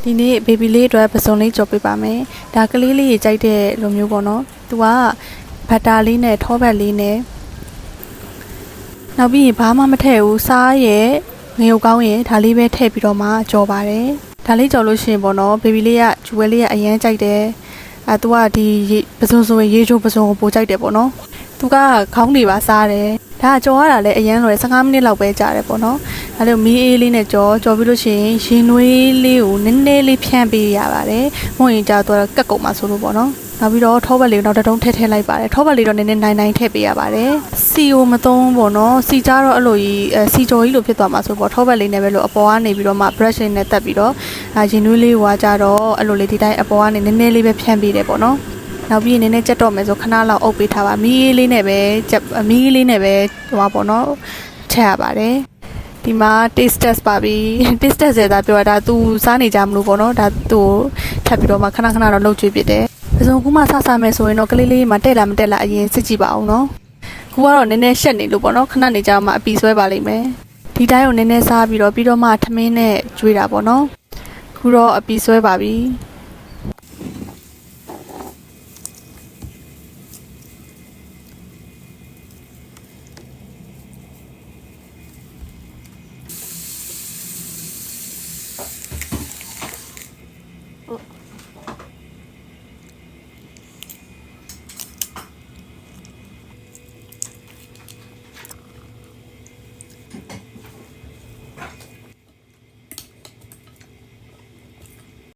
ဒီနေ့ဘေဘီလေးအတွက်ပစုံလေးကြော်ပေးပါမယ်ဒါကလေးလေးကြိုက်တဲ့လိုမျိုးပေါ့နော်သူကဘတ်တာလေးနဲ့ထောပတ်လေးနဲ့နောက်ပြီးရင်ဘာမှမထည့်ဘူးစားရဲ့ငရုတ်ကောင်းရဲ့ဒါလေးပဲထည့်ပြီးတော့မှကြော်ပါတယ်ဒါလေးကြော်လို့ရှိရင်ပေါ့နော်ဘေဘီလေးကဂျူဝဲလေးကအရန်ကြိုက်တယ်သူကဒီပစုံဆိုရင်ရေချိုးပစုံကိုပိုကြိုက်တယ်ပေါ့နော်သူကခေါင်းတွေပါစားတယ်ဒါကြော်ရတာလည်းအရန်လွယ်15မိနစ်လောက်ပဲကြာတယ်ပေါ့နော်ဒါလေးမီးအေးလေးနဲ့ကြော်ပြီးလို့ရှိရင်ရင်နွေးလေးကိုနည်းနည်းလေးဖြန့်ပေးရပါတယ်မဟုတ်ရင်ကြာတော့ကတ်ကုန်မှာဆိုလို့ပေါ့နော်နောက်ပြီးတော့ထောပတ်လေးကိုနောက်တစ်တုံးထည့်လိုက်ပါတယ်ထောပတ်လေးတော့နည်းနည်းနိုင်ထည့်ပေးရပါတယ်စီကိုမသုံးပေါ့နော်စီကြတော့အဲ့လိုကြီးစီကြော်ကြီးလိုဖြစ်သွားမှာဆိုပေါ့ထောပတ်လေးနဲ့ပဲလို့အပေါ်ကနေပြီးတော့မှ brush လေးနဲ့တက်ပြီးတော့ရင်နွေးလေးဟွာကြတော့အဲ့လိုလေးဒီတိုင်းအပေါ်ကနေနည်းနည်းလေးပဲဖြန့်ပေးတယ်ပေါ့နော်နောက်ပြီးနည်းနည်းကြက်တော့မယ်ဆိုခဏလောက်အုပ်ပေးထားပါမီးအေးလေးနဲ့ပဲမီးလေးနဲ့ပဲဟိုပါပေါ့နော်ထည့်ရပါတယ်ဒီမှာ taste test ပါပြီ taste test ရဲ့ဒါပြောတာသူစားနေကြမလို့ပေါ့နော်ဒါသူထပ်ပြီးတော့မှခဏတော့လှုပ်ကြွေးပြစ်တယ်ပစုံကူးမှဆဆမယ်ဆိုရင်တော့ကလေးလေးမှတက်လာမတက်လာအရင်စစ်ကြည့်ပါအောင်နော်ကူကတော့နည်းနည်းရှက်နေလို့ပေါ့နော်ခဏနေကြမှအပီဆွဲပါလိမ့်မယ်ဒီတိုင်းကိုနည်းနည်းစားပြီးတော့မှထမင်းနဲ့ကျွေးတာပေါ့နော်ကူတော့အပီဆွဲပါပြီ